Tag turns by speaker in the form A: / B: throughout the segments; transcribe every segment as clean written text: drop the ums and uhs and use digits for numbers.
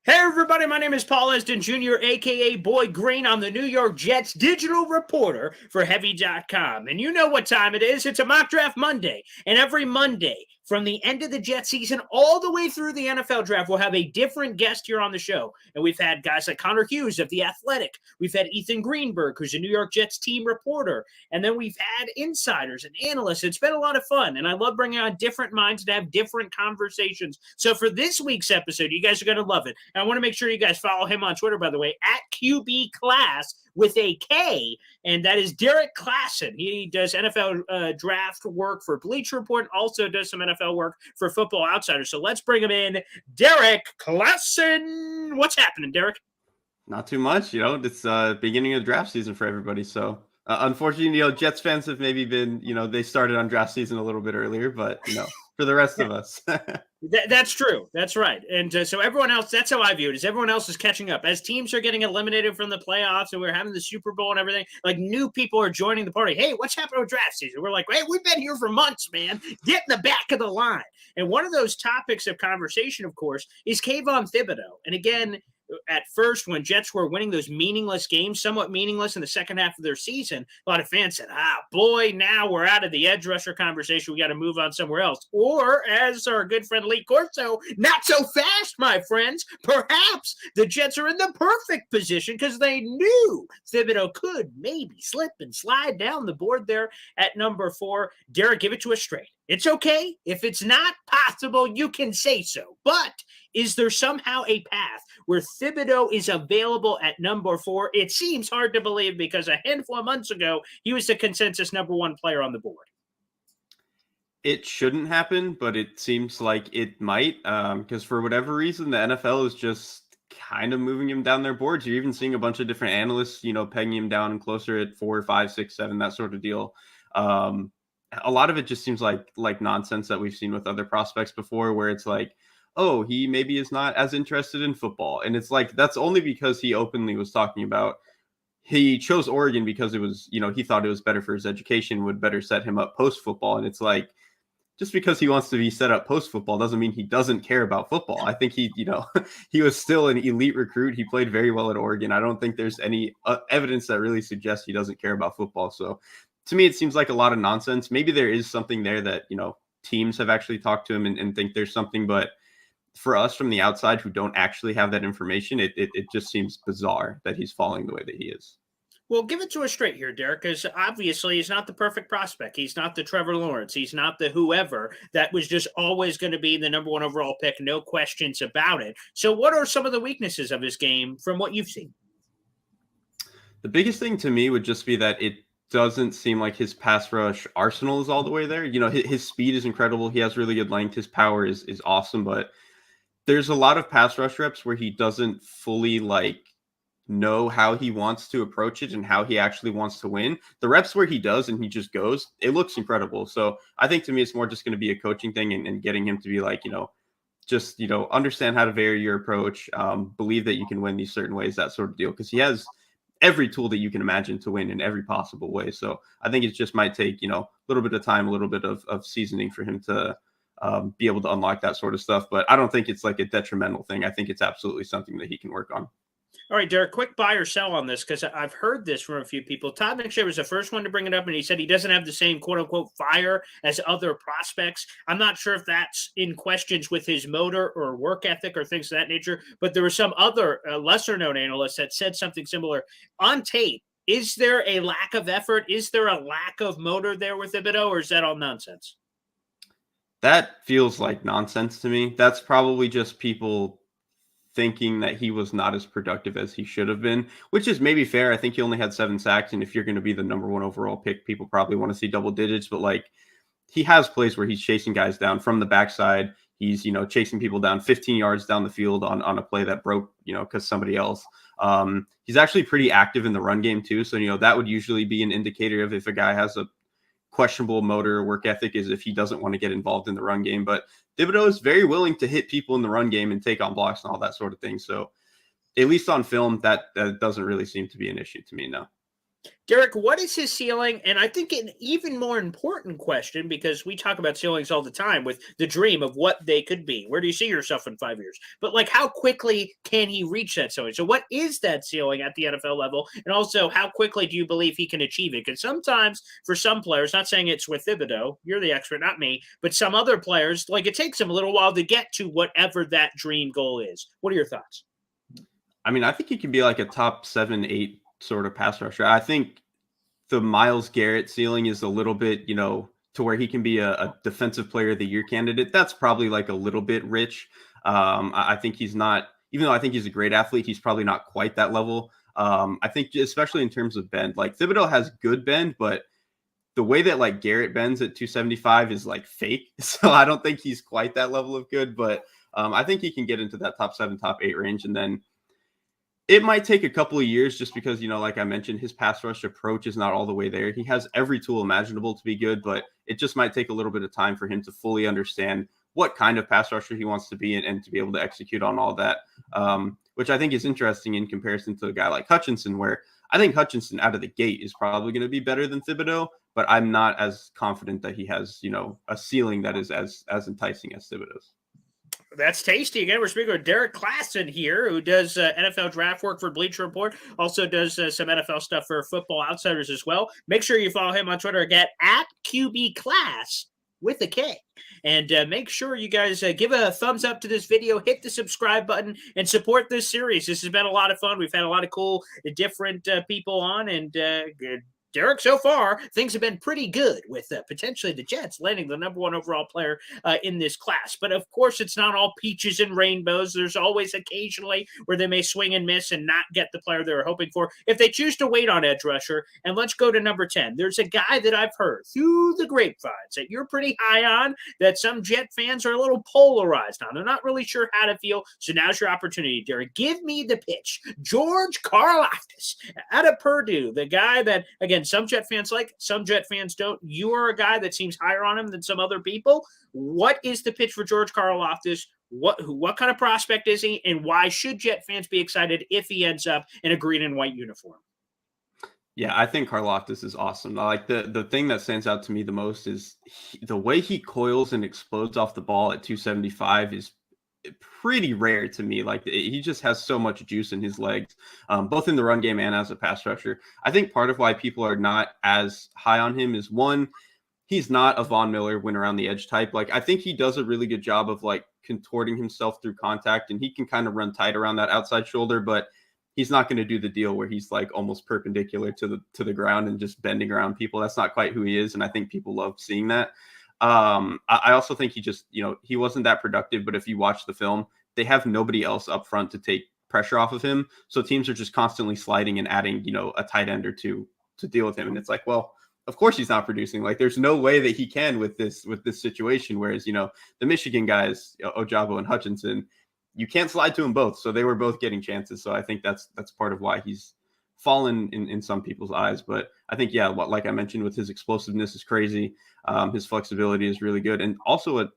A: Hey everybody, my name is Paul Esden Jr., aka Boy Green. I'm the New York Jets digital reporter for Heavy.com. And you know what time it is. It's a mock draft Monday. And every Monday, from the end of the Jets season all the way through the NFL draft, we'll have a different guest here on the show. And we've had guys like Connor Hughes of The Athletic. We've had Ethan Greenberg, who's a New York Jets team reporter. And then we've had insiders and analysts. It's been a lot of fun. And I love bringing on different minds to have different conversations. So for this week's episode, you guys are going to love it. I want to make sure you guys follow him on Twitter, by the way, at QB Class with a K, and that is Derrik Klassen. He does NFL draft work for Bleacher Report, also does some NFL work for Football Outsiders. So let's bring him in. Derrik Klassen. What's happening, Derrik?
B: Not too much, it's beginning of draft season for everybody. So unfortunately, Jets fans have maybe been, they started on draft season a little bit earlier, but, for the rest of us.
A: That's true. That's right. And so everyone else, that's how I view it, is everyone else is catching up. As teams are getting eliminated from the playoffs and we're having the Super Bowl and everything, like new people are joining the party. Hey, what's happening with draft season? We're like, hey, we've been here for months, man. Get in the back of the line. And one of those topics of conversation, of course, is Kayvon Thibodeaux. And again, at first, when Jets were winning those meaningless games, somewhat meaningless in the second half of their season, a lot of fans said, boy, now we're out of the edge rusher conversation. We got to move on somewhere else. Or, as our good friend Lee Corso, not so fast, my friends. Perhaps the Jets are in the perfect position because they knew Thibodeaux could maybe slip and slide down the board there at number 4. Derrik, give it to us straight. It's okay. If it's not possible, you can say so. But is there somehow a path where Thibodeaux is available at number 4? It seems hard to believe because a handful of months ago, he was the consensus number 1 player on the board.
B: It shouldn't happen, but it seems like it might, because for whatever reason, the NFL is just kind of moving him down their boards. You're even seeing a bunch of different analysts, pegging him down closer at 4, 5, 6, 7, that sort of deal. A lot of it just seems like nonsense that we've seen with other prospects before, where it's like, oh, he maybe is not as interested in football. And it's like, that's only because he openly was talking about he chose Oregon because it was, he thought it was better for his education, would better set him up post-football. And it's like, just because he wants to be set up post-football doesn't mean he doesn't care about football. I think he was still an elite recruit. He played very well at Oregon. I don't think there's any evidence that really suggests he doesn't care about football. So to me, it seems like a lot of nonsense. Maybe there is something there that, teams have actually talked to him and think there's something, but for us from the outside who don't actually have that information, it just seems bizarre that he's falling the way that he is.
A: Well, give it to us straight here, Derrik, because obviously he's not the perfect prospect. He's not the Trevor Lawrence. He's not the whoever that was just always going to be the number 1 overall pick. No questions about it. So what are some of the weaknesses of his game from what you've seen?
B: The biggest thing to me would just be that it doesn't seem like his pass rush arsenal is all the way there. His speed is incredible. He has really good length. His power is awesome, but there's a lot of pass rush reps where he doesn't fully know how he wants to approach it and how he actually wants to win. The reps where he does and he just goes, it looks incredible. So I think to me, it's more just going to be a coaching thing and getting him to be understand how to vary your approach, believe that you can win these certain ways, that sort of deal. Because he has every tool that you can imagine to win in every possible way. So I think it just might take, a little bit of time, a little bit of seasoning for him to be able to unlock that sort of stuff. But I don't think it's like a detrimental thing. I think it's absolutely something that he can work on.
A: All right, Derrik, quick buy or sell on this, because I've heard this from a few people. Todd McShay was the first one to bring it up, and he said he doesn't have the same quote-unquote fire as other prospects. I'm not sure if that's in questions with his motor or work ethic or things of that nature, but there were some other lesser-known analysts that said something similar. On tape, is there a lack of effort? Is there a lack of motor there with Thibodeaux, or is that all nonsense?
B: That feels like nonsense to me. That's probably just people thinking that he was not as productive as he should have been, which is maybe fair. I think he only had 7 sacks. And if you're going to be the number 1 overall pick, people probably want to see double digits. But he has plays where he's chasing guys down from the backside. He's, chasing people down 15 yards down the field on a play that broke, because somebody else. He's actually pretty active in the run game too. So, that would usually be an indicator of if a guy has a questionable motor work ethic, is if he doesn't want to get involved in the run game. But Thibodeaux is very willing to hit people in the run game and take on blocks and all that sort of thing. So at least on film, that doesn't really seem to be an issue to me now.
A: Derrik, what is his ceiling? And I think an even more important question, because we talk about ceilings all the time with the dream of what they could be. Where do you see yourself in 5 years? But like, how quickly can he reach that ceiling? So, what is that ceiling at the NFL level? And also, how quickly do you believe he can achieve it? Because sometimes for some players, not saying it's with Thibodeaux, you're the expert, not me, but some other players, like it takes them a little while to get to whatever that dream goal is. What are your thoughts?
B: I mean, I think he could be like a top 7, 8 sort of pass rusher. I think the Myles Garrett ceiling is a little bit, to where he can be a defensive player of the year candidate. That's probably like a little bit rich. I think he's not, even though I think he's a great athlete, he's probably not quite that level. I think especially in terms of bend, like Thibodeaux has good bend, but the way that like Garrett bends at 275 is like fake. So I don't think he's quite that level of good, but I think he can get into that top 7, top 8 range. And then it might take a couple of years just because, like I mentioned, his pass rush approach is not all the way there. He has every tool imaginable to be good, but it just might take a little bit of time for him to fully understand what kind of pass rusher he wants to be and to be able to execute on all that, which I think is interesting in comparison to a guy like Hutchinson, where I think Hutchinson out of the gate is probably going to be better than Thibodeaux, but I'm not as confident that he has, a ceiling that is as enticing as Thibodeau's.
A: That's tasty. Again, we're speaking with Derrik Klassen here, who does NFL draft work for Bleacher Report, also does some NFL stuff for Football Outsiders as well. Make sure you follow him on Twitter at QBClass with a K. And make sure you guys give a thumbs up to this video, hit the subscribe button, and support this series. This has been a lot of fun. We've had a lot of cool, different people on, and Derrik, so far, things have been pretty good with potentially the Jets landing the #1 overall player in this class. But of course, it's not all peaches and rainbows. There's always occasionally where they may swing and miss and not get the player they were hoping for if they choose to wait on edge rusher. And let's go to number 10. There's a guy that I've heard through the grapevines that you're pretty high on, that some Jet fans are a little polarized on. They're not really sure how to feel. So now's your opportunity, Derrik. Give me the pitch. George Karlaftis out of Purdue, the guy that, again, some Jet fans like, some Jet fans don't. You are a guy that seems higher on him than some other people. What is the pitch for George Karlaftis? What kind of prospect is he, and why should Jet fans be excited if he ends up in a green and white uniform?
B: Yeah, I think Karlaftis is awesome. Like the thing that stands out to me the most is the way he coils and explodes off the ball at 275 is pretty rare to me. Like he just has so much juice in his legs, both in the run game and as a pass rusher. I think part of why people are not as high on him is, one, he's not a Von Miller win around the edge type. Like I think he does a really good job of like contorting himself through contact, and he can kind of run tight around that outside shoulder, but he's not going to do the deal where he's like almost perpendicular to the ground and just bending around people. That's not quite who he is, and I think people love seeing that. I also think he just, he wasn't that productive, but if you watch the film, they have nobody else up front to take pressure off of him. So teams are just constantly sliding and adding, a tight end or two to deal with him. And it's like, well, of course he's not producing. Like there's no way that he can with this situation. Whereas, the Michigan guys, Ojabo and Hutchinson, you can't slide to them both. So they were both getting chances. So I think that's part of why he's fallen in some people's eyes. But I think, yeah, like I mentioned, with his explosiveness is crazy. His flexibility is really good. And also what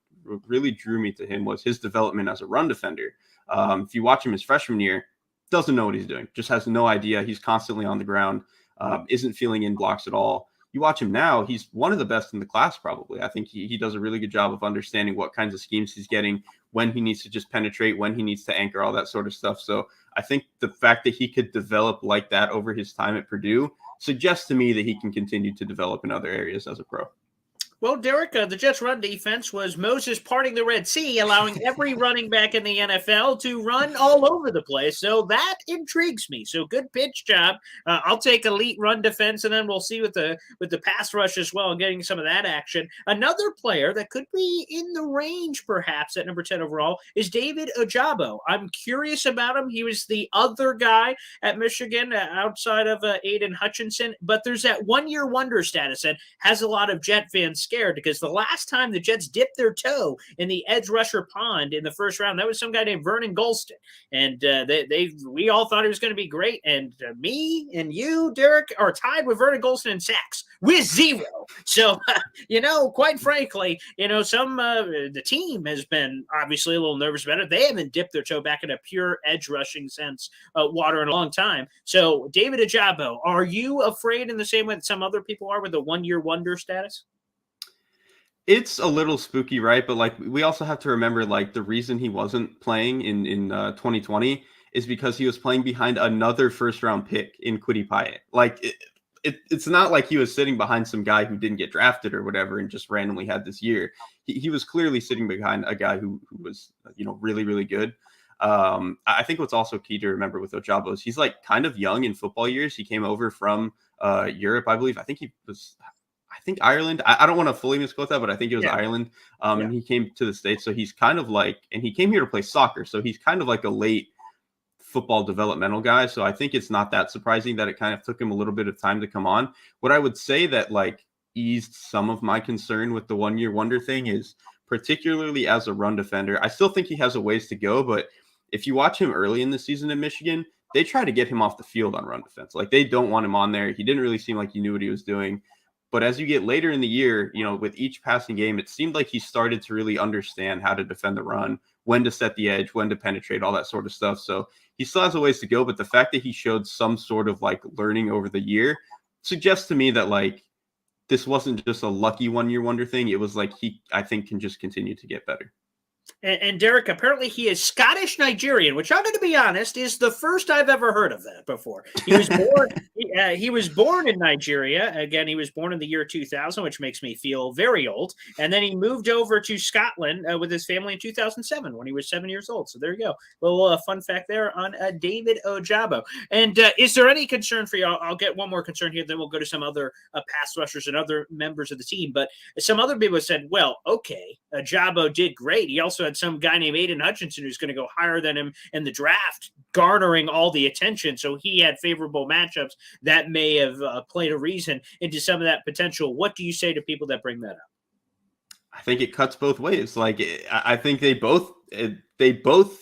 B: really drew me to him was his development as a run defender. If you watch him his freshman year, doesn't know what he's doing, just has no idea. He's constantly on the ground, isn't feeling in blocks at all. You watch him now, he's one of the best in the class, probably. I think he does a really good job of understanding what kinds of schemes he's getting, when he needs to just penetrate, when he needs to anchor, all that sort of stuff. So I think the fact that he could develop like that over his time at Purdue suggests to me that he can continue to develop in other areas as a pro.
A: Well, Derrik, the Jets' run defense was Moses parting the Red Sea, allowing every running back in the NFL to run all over the place. So that intrigues me. So good pitch job. I'll take elite run defense, and then we'll see with the pass rush as well, getting some of that action. Another player that could be in the range, perhaps, at number 10 overall is David Ojabo. I'm curious about him. He was the other guy at Michigan outside of Aiden Hutchinson, but there's that one-year wonder status that has a lot of Jet fans scared because the last time the Jets dipped their toe in the edge rusher pond in the first round, that was some guy named Vernon Gholston. And we all thought he was going to be great. And me and you, Derrik, are tied with Vernon Gholston in sacks with 0. So, quite frankly, the team has been obviously a little nervous about it. They haven't dipped their toe back in a pure edge rushing sense water in a long time. So, David Ojabo, are you afraid in the same way that some other people are with the 1-year wonder status?
B: It's a little spooky, right? But like, we also have to remember, like, the reason he wasn't playing in 2020 is because he was playing behind another first round pick in Kwity Paye. Like, it's not like he was sitting behind some guy who didn't get drafted or whatever and just randomly had this year. He was clearly sitting behind a guy who was, really, really good. I think what's also key to remember with Ojabo is he's like kind of young in football years. He came over from Europe, I believe. I think Ireland. I don't want to fully misquote that, but I think it was Ireland. And he came to the States. So he's kind of like, and he came here to play soccer. So he's kind of like a late football developmental guy. So I think it's not that surprising that it kind of took him a little bit of time to come on. What I would say that like eased some of my concern with the 1-year wonder thing is particularly as a run defender. I still think he has a ways to go, but if you watch him early in the season in Michigan, they try to get him off the field on run defense. Like they don't want him on there. He didn't really seem like he knew what he was doing. But as you get later in the year, with each passing game, it seemed like he started to really understand how to defend the run, when to set the edge, when to penetrate, all that sort of stuff. So he still has a ways to go. But the fact that he showed some sort of like learning over the year suggests to me that like this wasn't just a lucky 1-year wonder thing. It was like I think, can just continue to get better.
A: And Derrik, apparently he is Scottish Nigerian, which I'm going to be honest is the first I've ever heard of that before. He was born. He was born in Nigeria. Again, he was born in the year 2000, which makes me feel very old. And then he moved over to Scotland with his family in 2007 when he was 7 years old. So there you go. A little fun fact there on David Ojabo. And is there any concern for you? I'll get one more concern here, then we'll go to some other pass rushers and other members of the team. But some other people said, well, okay, Ojabo did great. He also had some guy named Aiden Hutchinson who's going to go higher than him in the draft, garnering all the attention. So he had favorable matchups that may have played a reason into some of that potential. What do you say to people that bring that up?
B: I think it cuts both ways. Like I think they both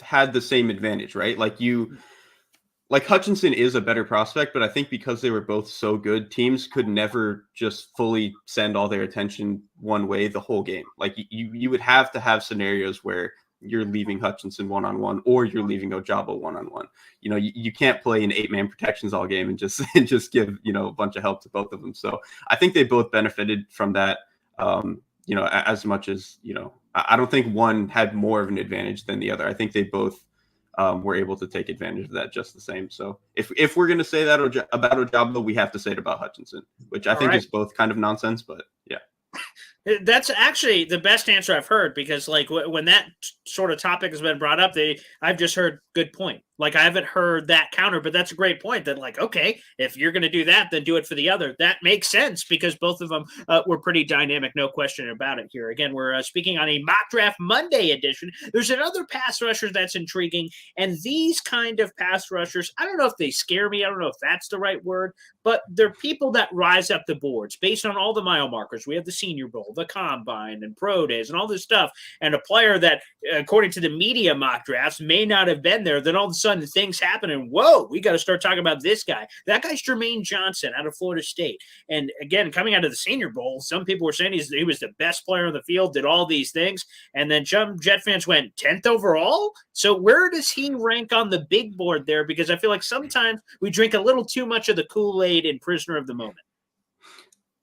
B: had the same advantage, right? Like Hutchinson is a better prospect, but I think because they were both so good, teams could never just fully send all their attention one way the whole game. Like you would have to have scenarios where you're leaving Hutchinson one-on-one or you're leaving Ojabo one-on-one. You can't play in 8-man protections all game and just give, a bunch of help to both of them. So I think they both benefited from that, as much as, I don't think one had more of an advantage than the other. I think they both were able to take advantage of that just the same. So if we're going to say that about Ojabo, we have to say it about Hutchinson, which I think is both kind of nonsense, but yeah.
A: That's actually the best answer I've heard because like when that sort of topic has been brought up, I've just heard good point. Like I haven't heard that counter, but that's a great point that like, okay, if you're going to do that, then do it for the other. That makes sense because both of them were pretty dynamic. No question about it here. Again, we're speaking on a mock draft Monday edition. There's another pass rusher that's intriguing. And these kind of pass rushers, I don't know if they scare me. I don't know if that's the right word, but they're people that rise up the boards based on all the mile markers. We have the Senior Bowl, the Combine and Pro Days and all this stuff. And a player that, according to the media mock drafts, may not have been there, then all of a sudden things happen and whoa, we got to start talking about this guy. That guy's Jermaine Johnson out of Florida State. And again, coming out of the Senior Bowl, some people were saying he was the best player on the field, did all these things. And then some Jet fans went 10th overall. So where does he rank on the big board there? Because I feel like sometimes we drink a little too much of the Kool-Aid and prisoner of the moment.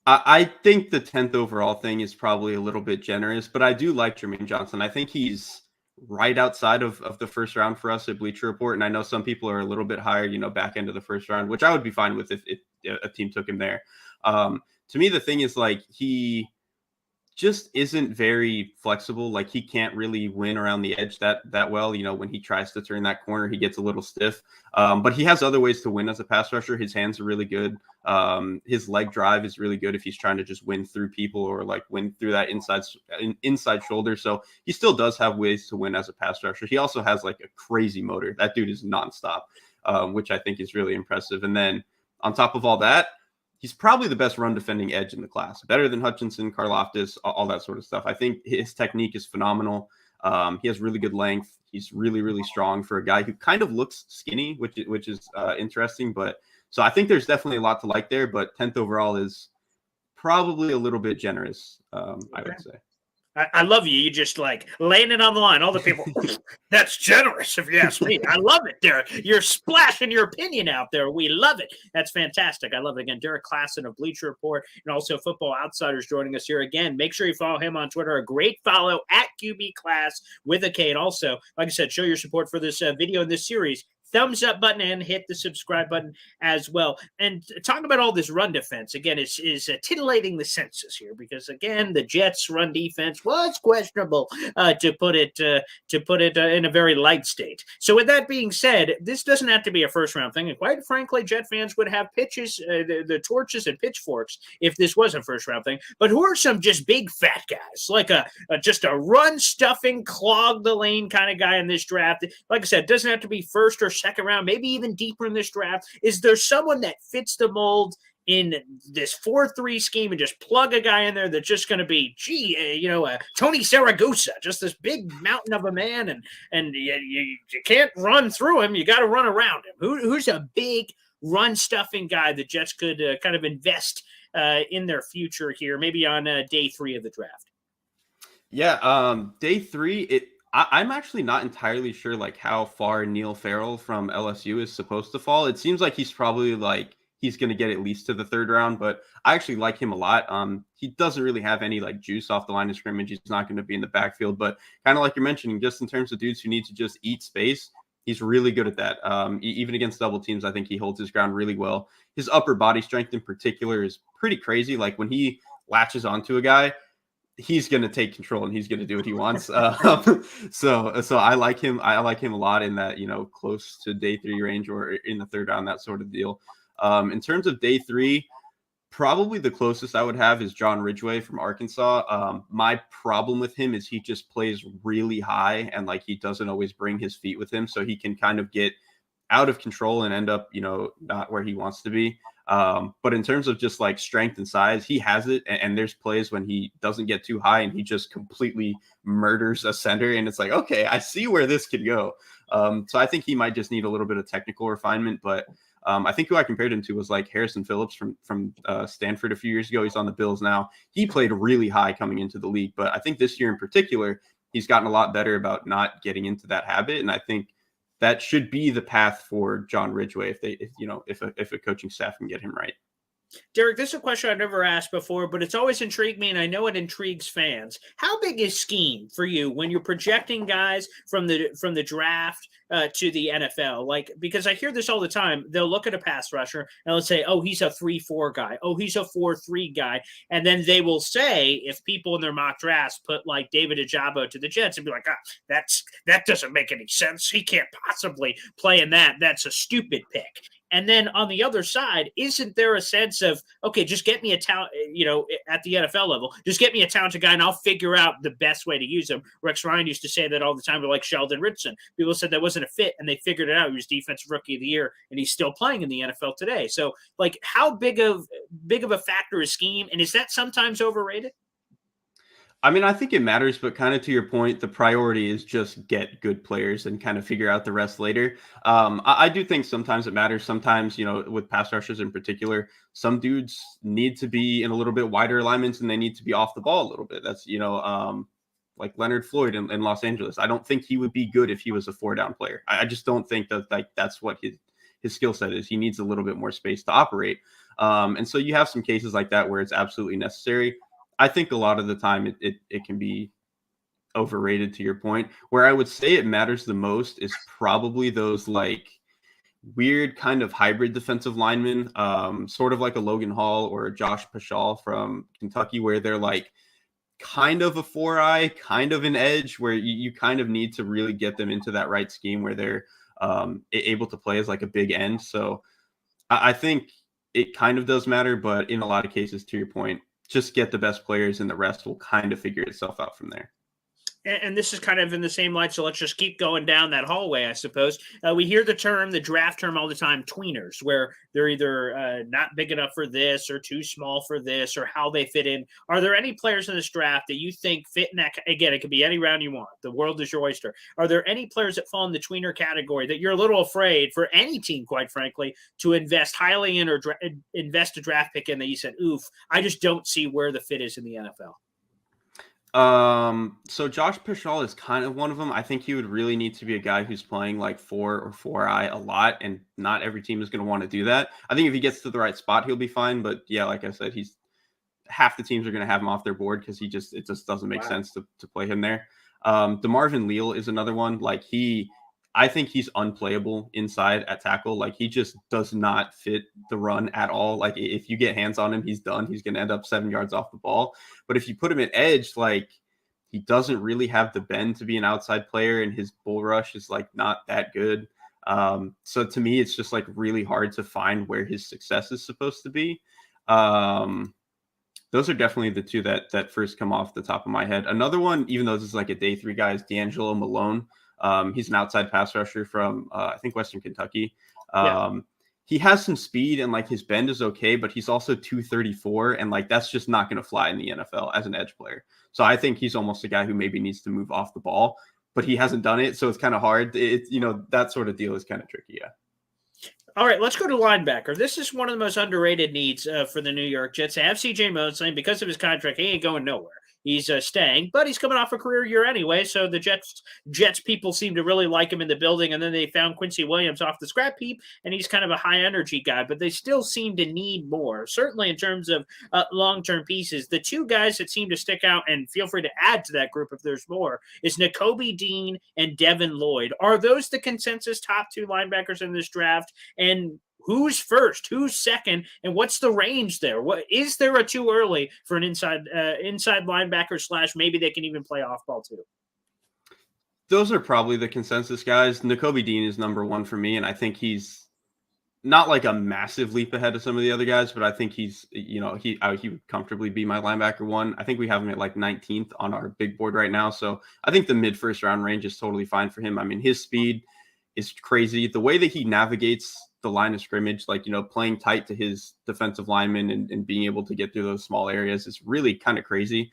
B: I think the 10th overall thing is probably a little bit generous, but I do like Jermaine Johnson. I think he's right outside of the first round for us at Bleacher Report. And I know some people are a little bit higher, back end of the first round, which I would be fine with if a team took him there. To me, the thing is like, he just isn't very flexible. Like he can't really win around the edge that well. When he tries to turn that corner, he gets a little stiff. But he has other ways to win as a pass rusher. His hands are really good. His leg drive is really good if he's trying to just win through people or like win through that inside shoulder. So he still does have ways to win as a pass rusher. He also has like a crazy motor. That dude is nonstop, which I think is really impressive. And then on top of all that, he's probably the best run defending edge in the class, better than Hutchinson, Karlaftis, all that sort of stuff. I think his technique is phenomenal. He has really good length. He's really, really strong for a guy who kind of looks skinny, which is interesting. But so I think there's definitely a lot to like there. But 10th overall is probably a little bit generous, I would say.
A: I love you. You just like laying it on the line. All the people, that's generous, if you ask me. I love it, Derrik. You're splashing your opinion out there. We love it. That's fantastic. I love it. Again, Derrik Klassen of Bleacher Report and also Football Outsiders joining us here again. Make sure you follow him on Twitter. A great follow at QB Class with a K. And also, like I said, show your support for this video in this series. Thumbs up button and hit the subscribe button as well. And talk about all this run defense again is titillating the senses here because again the Jets' run defense was questionable to put it in a very light state. So with that being said, this doesn't have to be a first round thing. And quite frankly, Jet fans would have the torches and pitchforks if this was a first round thing. But who are some just big fat guys like just a run stuffing clog the lane kind of guy in this draft? Like I said, it doesn't have to be first or second round, maybe even deeper in this draft. Is there someone that fits the mold in this 4-3 scheme and just plug a guy in there that's just going to be, Tony Saragusa, just this big mountain of a man, and you can't run through him. You got to run around him. Who's a big run stuffing guy the Jets could kind of invest in their future here, maybe on day 3 of the draft?
B: Yeah, day 3, I'm actually not entirely sure like how far Neil Farrell from LSU is supposed to fall. It seems like he's probably like he's going to get at least to the 3rd round, but I actually like him a lot. He doesn't really have any like juice off the line of scrimmage. He's not going to be in the backfield, but kind of like you're mentioning, just in terms of dudes who need to just eat space, he's really good at that. Even against double teams, I think he holds his ground really well. His upper body strength in particular is pretty crazy. Like when he latches onto a guy, he's going to take control and he's going to do what he wants. So I like him. I like him a lot in that, close to day 3 range or in the 3rd round, that sort of deal. In terms of day 3, probably the closest I would have is John Ridgway from Arkansas. My problem with him is he just plays really high and like he doesn't always bring his feet with him. So he can kind of get out of control and end up, not where he wants to be. But in terms of just like strength and size, he has it. And there's plays when he doesn't get too high and he just completely murders a center. And it's like, okay, I see where this could go. So I think he might just need a little bit of technical refinement. But I think who I compared him to was like Harrison Phillips from Stanford a few years ago. He's on the Bills now. He played really high coming into the league. But I think this year in particular, he's gotten a lot better about not getting into that habit. And I think that should be the path for John Ridgway if a coaching staff can get him right.
A: Derrik, this is a question I've never asked before, but it's always intrigued me, and I know it intrigues fans. How big is scheme for you when you're projecting guys from the draft to the NFL? Like, because I hear this all the time. They'll look at a pass rusher and they'll say, "Oh, he's a 3-4 guy. Oh, he's a 4-3 guy," and then they will say, if people in their mock drafts put like David Ojabo to the Jets, and be like, that doesn't make any sense. He can't possibly play in that. That's a stupid pick. And then on the other side, isn't there a sense of, okay, just get me a talent, at the NFL level, just get me a talented guy and I'll figure out the best way to use him. Rex Ryan used to say that all the time, but like Sheldon Richardson, people said that wasn't a fit and they figured it out. He was defensive rookie of the year and he's still playing in the NFL today. So like how big of a factor is scheme? And is that sometimes overrated?
B: I mean, I think it matters, but kind of to your point, the priority is just get good players and kind of figure out the rest later. I do think sometimes it matters. Sometimes, with pass rushers in particular, some dudes need to be in a little bit wider alignments and they need to be off the ball a little bit. That's, like Leonard Floyd in Los Angeles. I don't think he would be good if he was a 4-down player. I just don't think that like that's what his skill set is. He needs a little bit more space to operate. And so you have some cases like that where it's absolutely necessary. I think a lot of the time it can be overrated, to your point. Where I would say it matters the most is probably those like weird kind of hybrid defensive linemen, sort of like a Logan Hall or a Josh Paschal from Kentucky, where they're like kind of a 4-eye, kind of an edge, where you kind of need to really get them into that right scheme where they're able to play as like a big end. So I think it kind of does matter, but in a lot of cases, to your point, just get the best players and the rest will kind of figure itself out from there.
A: And this is kind of in the same light, so let's just keep going down that hallway, I suppose. We hear the draft term all the time, tweeners, where they're either not big enough for this or too small for this or how they fit in. Are there any players in this draft that you think fit in that? Again, it could be any round you want. The world is your oyster. Are there any players that fall in the tweener category that you're a little afraid for any team, quite frankly, to invest highly in or invest a draft pick in that you said, oof, I just don't see where the fit is in the NFL?
B: So Josh Pichal is kind of one of them. I think he would really need to be a guy who's playing like 4 or 4-eye a lot, and not every team is going to want to do that. I think if he gets to the right spot, he'll be fine. But yeah, like I said, half the teams are going to have him off their board because it just doesn't make sense to play him there. DeMarvin Leal is another one. Like I think he's unplayable inside at tackle. Like he just does not fit the run at all. Like if you get hands on him, he's done. He's going to end up 7 yards off the ball. But if you put him at edge, like he doesn't really have the bend to be an outside player, and his bull rush is like not that good. So to me, it's just like really hard to find where his success is supposed to be. Those are definitely the two that first come off the top of my head. Another one, even though this is like a day 3 guy, is D'Angelo Malone. He's an outside pass rusher from I think Western Kentucky. He has some speed and like his bend is okay, but he's also 234, and like that's just not going to fly in the NFL as an edge player. So I think he's almost a guy who maybe needs to move off the ball, but he hasn't done it, so it's kind of hard. It's that sort of deal is kind of tricky. Yeah.
A: All right, let's go to linebacker. This is one of the most underrated needs for the New York Jets. They have C.J. Mosley, and because of his contract, he ain't going nowhere. He's staying, but he's coming off a career year anyway, so the Jets people seem to really like him in the building, and then they found Quincy Williams off the scrap heap, and he's kind of a high-energy guy, but they still seem to need more, certainly in terms of long-term pieces. The two guys that seem to stick out, and feel free to add to that group if there's more, is Nakobe Dean and Devin Lloyd. Are those the consensus top 2 linebackers in this draft? And who's first? Who's second? And what's the range there? What is there a too early for an inside linebacker / maybe they can even play off ball too?
B: Those are probably the consensus guys. Nakobe Dean is number 1 for me, and I think he's not like a massive leap ahead of some of the other guys, but I think he's he would comfortably be my linebacker 1. I think we have him at like 19th on our big board right now, so I think the mid first round range is totally fine for him. I mean, his speed is crazy. The way that he navigates the line of scrimmage, like, playing tight to his defensive linemen and being able to get through those small areas is really kind of crazy.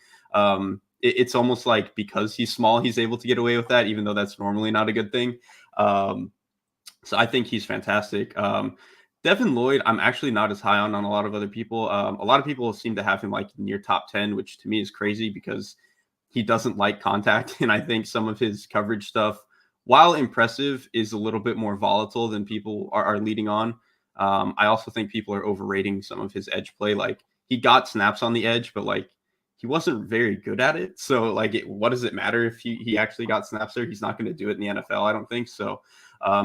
B: It's almost like because he's small, he's able to get away with that, even though that's normally not a good thing. So I think he's fantastic. Devin Lloyd, I'm actually not as high on a lot of other people. A lot of people seem to have him like near top 10, which to me is crazy because he doesn't like contact. And I think some of his coverage stuff, while impressive, is a little bit more volatile than people are leading on. I also think people are overrating some of his edge play. Like he got snaps on the edge, but like he wasn't very good at it. So like, what does it matter if he actually got snaps there? He's not going to do it in the NFL, I don't think. So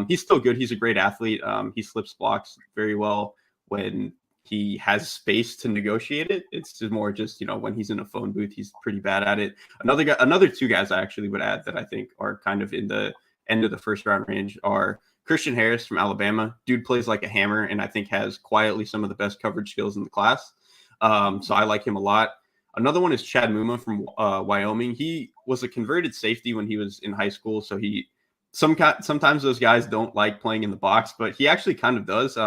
B: he's still good. He's a great athlete. He slips blocks very well when he has space to negotiate it. It's just more when he's in a phone booth, he's pretty bad at it. Another 2 guys I actually would add that I think are kind of in the end of the first round range are Christian Harris from Alabama. Dude plays like a hammer and I think has quietly some of the best coverage skills in the class. So I like him a lot. Another one is Chad Muma from Wyoming. He was a converted safety when he was in high school. So sometimes those guys don't like playing in the box, but he actually kind of does.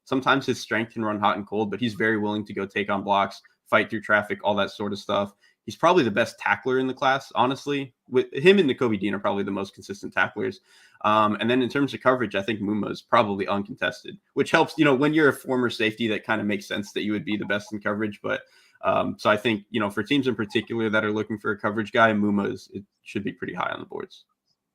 B: Sometimes his strength can run hot and cold, but he's very willing to go take on blocks, fight through traffic, all that sort of stuff. He's probably the best tackler in the class, honestly. With him and Nakobe Dean are probably the most consistent tacklers. And then in terms of coverage, I think Muma is probably uncontested, which helps, when you're a former safety, that kind of makes sense that you would be the best in coverage. But so I think, for teams in particular that are looking for a coverage guy, it should be pretty high on the boards.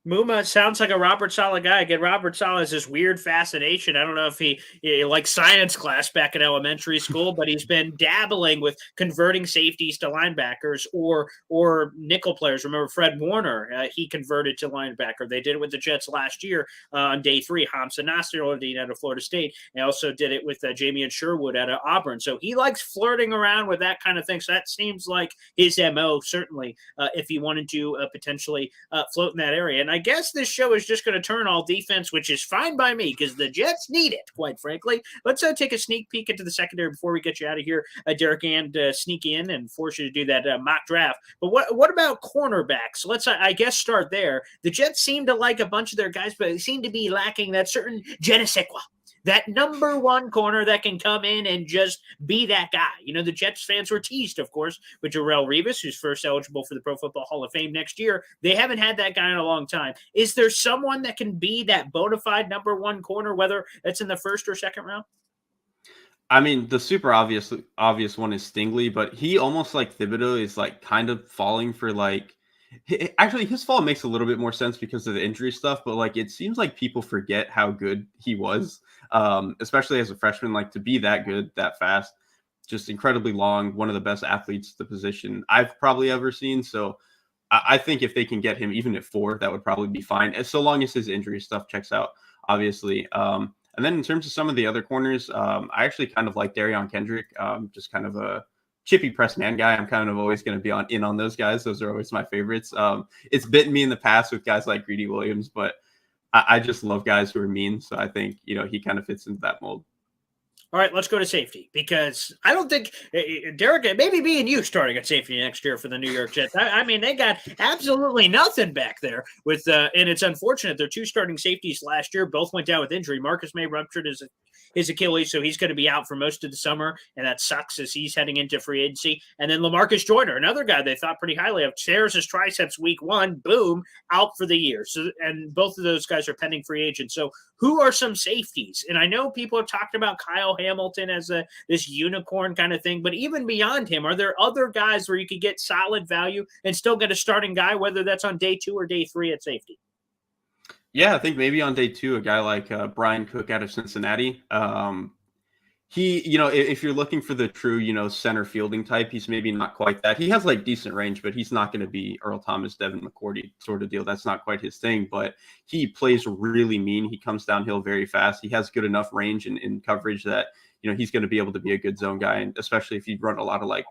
A: Muma sounds like a Robert Saleh guy. Again, Robert Saleh has this weird fascination. I don't know if he liked science class back in elementary school, but he's been dabbling with converting safeties to linebackers or nickel players. Remember Fred Warner? He converted to linebacker. They did it with the Jets last year on day 3. Hamza Nasir out of Florida State. They also did it with Jamie Sherwood out of Auburn. So he likes flirting around with that kind of thing. So that seems like his MO, certainly, if he wanted to potentially float in that area. And I guess this show is just going to turn all defense, which is fine by me because the Jets need it, quite frankly. Let's take a sneak peek into the secondary before we get you out of here, Derrik, and sneak in and force you to do that mock draft. But what about cornerbacks? Let's, I guess, start there. The Jets seem to like a bunch of their guys, but they seem to be lacking that certain je ne sais quoi. That number one corner that can come in and just be that guy. You know, the Jets fans were teased, of course, with Darrelle Revis, who's first eligible for the Pro Football Hall of Fame next year. They haven't had that guy in a long time. Is there someone that can be that bona fide number one corner, whether it's in the first or second round?
B: I mean, the super obvious one is Stingley, but he almost like Thibodeaux is like kind of falling for like, actually his fall makes a little bit more sense because of the injury stuff, but like it seems like people forget how good he was, especially as a freshman, like to be that good, that fast, just incredibly long, one of the best athletes at the position I've probably ever seen. So I think if they can get him even at 4, that would probably be fine, as so long as his injury stuff checks out, obviously. And then in terms of some of the other corners, I actually kind of like Darion Kendrick, just kind of a chippy press man guy. I'm kind of always going to be in on those guys. Those are always my favorites. It's bitten me in the past with guys like Greedy Williams, but I just love guys who are mean. So I think, he kind of fits into that mold.
A: All right, let's go to safety because I don't think Derrik, maybe me and you starting at safety next year for the New York Jets. I mean, they got absolutely nothing back there with, and it's unfortunate. Their 2 starting safeties last year both went down with injury. Marcus May ruptured his Achilles, so he's going to be out for most of the summer, and that sucks as he's heading into free agency. And then LaMarcus Joyner, another guy they thought pretty highly of, tears his triceps week 1, boom, out for the year. So, and both of those guys are pending free agents. So who are some safeties? And I know people have talked about Kyle Hamilton as this unicorn kind of thing, but even beyond him, are there other guys where you could get solid value and still get a starting guy, whether that's on day 2 or day 3 at safety?
B: Yeah, I think maybe on day 2, a guy like Brian Cook out of Cincinnati. He, if you're looking for the true, center fielding type, he's maybe not quite that. He has like decent range, but he's not going to be Earl Thomas, Devin McCourty sort of deal. That's not quite his thing, but he plays really mean. He comes downhill very fast. He has good enough range and coverage that, he's going to be able to be a good zone guy. And especially if you run a lot of like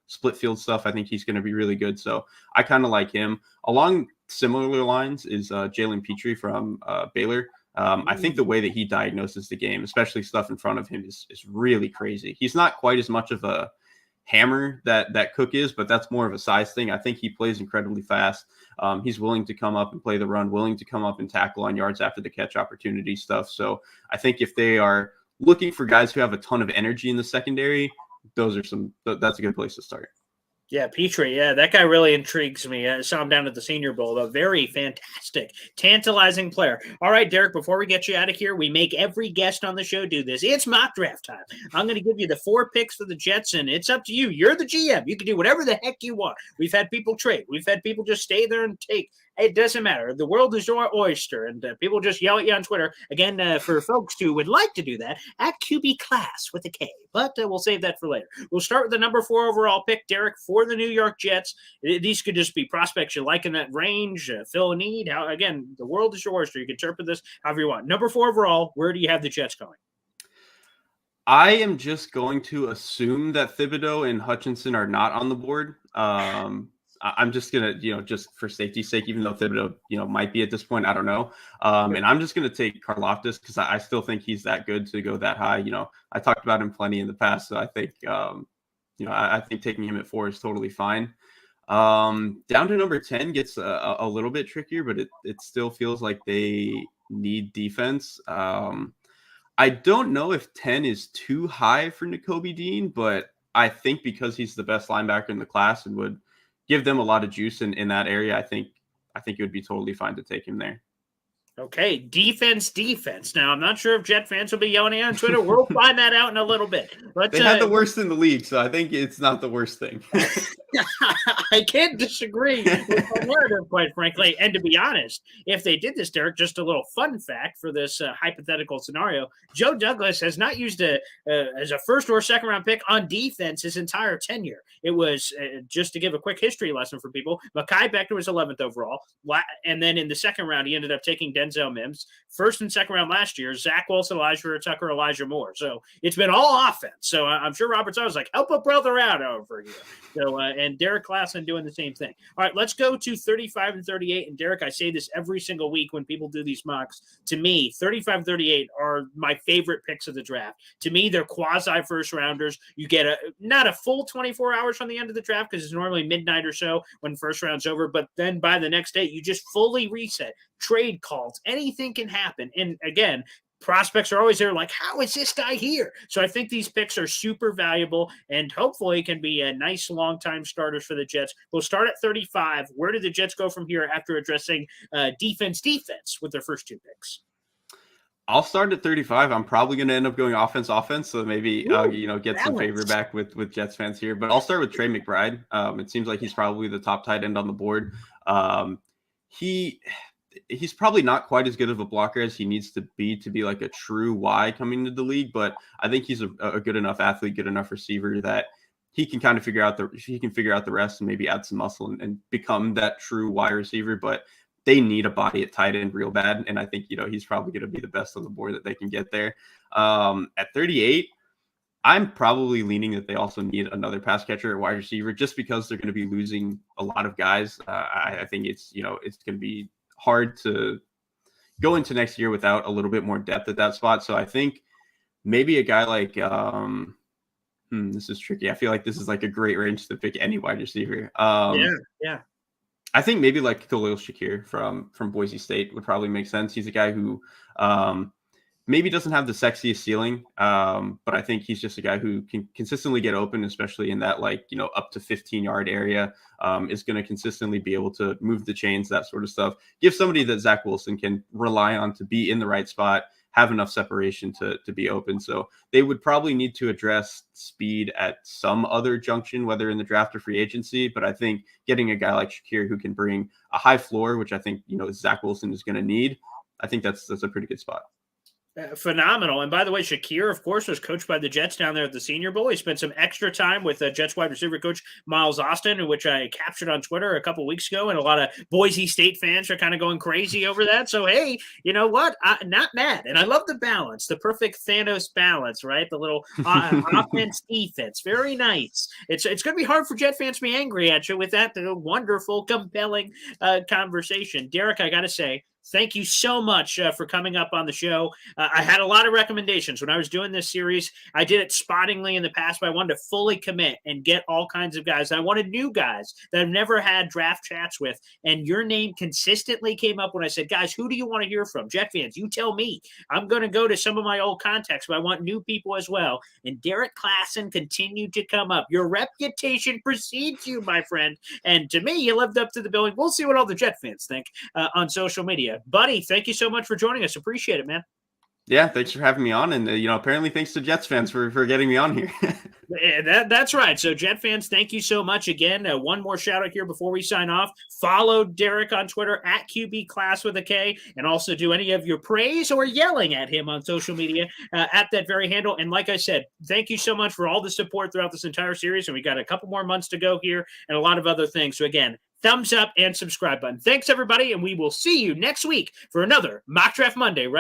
B: split field stuff, I think he's going to be really good. So I kind of like him. Along similar lines is Jalen Petrie from Baylor. I think the way that he diagnoses the game, especially stuff in front of him, is really crazy. He's not quite as much of a hammer that Cook is, but that's more of a size thing. I think he plays incredibly fast. He's willing to come up and play the run, willing to come up and tackle on yards after the catch opportunity stuff. So I think if they are looking for guys who have a ton of energy in the secondary, that's a good place to start.
A: Yeah, Petrie. Yeah, that guy really intrigues me. I saw him down at the Senior Bowl. A very fantastic, tantalizing player. All right, Derrik, before we get you out of here, we make every guest on the show do this. It's mock draft time. I'm going to give you the 4 picks for the Jets, and it's up to you. You're the GM. You can do whatever the heck you want. We've had people trade. We've had people just stay there and take. It doesn't matter. The world is your oyster, and people just yell at you on Twitter. Again, for folks who would like to do that, at QB Class with a K. But we'll save that for later. We'll start with the number 4 overall pick, Derrik, for the New York Jets. These could just be prospects you like in that range, fill a need. Again, the world is your oyster. You can interpret this however you want. Number 4 overall, where do you have the Jets going?
B: I am just going to assume that Thibodeaux and Hutchinson are not on the board. I'm just going to, just for safety's sake, even though Thibodeaux, might be at this point, I don't know. And I'm just going to take Karlaftis because I still think he's that good to go that high. I talked about him plenty in the past. So I think, I think taking him at 4 is totally fine. Down to number 10 gets a little bit trickier, but it still feels like they need defense. I don't know if 10 is too high for Nakobe Dean, but I think because he's the best linebacker in the class and would give them a lot of juice in that area, I think it would be totally fine to take him there.
A: Okay, defense. Now, I'm not sure if Jet fans will be yelling at you on Twitter. We'll find that out in a little bit.
B: They had the worst in the league, so I think it's not the worst thing.
A: I can't disagree with the narrative, quite frankly. And to be honest, if they did this, Derrik, just a little fun fact for this hypothetical scenario, Joe Douglas has not used as a first or second round pick on defense his entire tenure. It was, just to give a quick history lesson for people, Mekhi Becton was 11th overall. And then in the second round, he ended up taking Denzel Denzel Mims. First and second round last year, Zach Wilson, Elijah Tucker, Elijah Moore. So it's been all offense. So I'm sure Robert's always like, help a brother out over here. So and Derrik Klassen doing the same thing. All right, let's go to 35 and 38. And Derrik, I say this every single week when people do these mocks. To me, 35 and 38 are my favorite picks of the draft. To me, they're quasi first rounders. You get not a full 24 hours from the end of the draft because it's normally midnight or so when first round's over. But then by the next day, you just fully reset. Trade calls, anything can happen. And again, prospects are always there like, how is this guy here? So I think these picks are super valuable and hopefully can be a nice long-time starters for the Jets. We'll start at 35. Where do the Jets go from here after addressing defense with their first two picks?
B: I'll start at 35. I'm probably going to end up going offense. So maybe, get some favor back with Jets fans here. But I'll start with Trey McBride. It seems like he's probably the top tight end on the board. He's probably not quite as good of a blocker as he needs to be like a true Y coming into the league. But I think he's a good enough athlete, good enough receiver that he can kind of figure out the rest and maybe add some muscle and become that true Y receiver. But they need a body at tight end real bad. And I think, he's probably going to be the best on the board that they can get there. At 38, I'm probably leaning that they also need another pass catcher at wide receiver just because they're going to be losing a lot of guys. I think it's going to be hard to go into next year without a little bit more depth at that spot. So I think maybe a guy like, this is tricky. I feel like this is like a great range to pick any wide receiver.
A: Yeah.
B: I think maybe like Khalil Shakir from Boise State would probably make sense. He's a guy who maybe doesn't have the sexiest ceiling, but I think he's just a guy who can consistently get open, especially in that up to 15-yard area, is going to consistently be able to move the chains, that sort of stuff. Give somebody that Zach Wilson can rely on to be in the right spot, have enough separation to be open. So they would probably need to address speed at some other junction, whether in the draft or free agency. But I think getting a guy like Shakir who can bring a high floor, which I think, Zach Wilson is going to need, I think that's a pretty good spot.
A: Phenomenal. And by the way, Shakir, of course, was coached by the Jets down there at the Senior Bowl. He spent some extra time with Jets wide receiver coach Miles Austin, which I captured on Twitter a couple weeks ago. And a lot of Boise State fans are kind of going crazy over that. So, hey, you know what? Not mad. And I love the balance, the perfect Thanos balance, right? The little offense, defense. Very nice. It's going to be hard for Jet fans to be angry at you with that wonderful, compelling conversation. Derrik, I got to say, thank you so much for coming up on the show. I had a lot of recommendations when I was doing this series. I did it spottingly in the past, but I wanted to fully commit and get all kinds of guys. I wanted new guys that I've never had draft chats with. And your name consistently came up when I said, guys, who do you want to hear from? Jet fans, you tell me. I'm going to go to some of my old contacts, but I want new people as well. And Derrik Klassen continued to come up. Your reputation precedes you, my friend. And to me, you lived up to the billing. We'll see what all the Jet fans think on social media. Buddy, thank you so much for joining us. Appreciate it, man.
B: Yeah, thanks for having me on. And, apparently thanks to Jets fans for getting me on here.
A: That's right. So Jet fans, thank you so much again. One more shout out here before we sign off. Follow Derrik on Twitter at QBClass with a K, and also do any of your praise or yelling at him on social media at that very handle. And like I said, thank you so much for all the support throughout this entire series. And we got a couple more months to go here and a lot of other things. So again, thumbs up and subscribe button. Thanks, everybody, and we will see you next week for another Mock Draft Monday, right?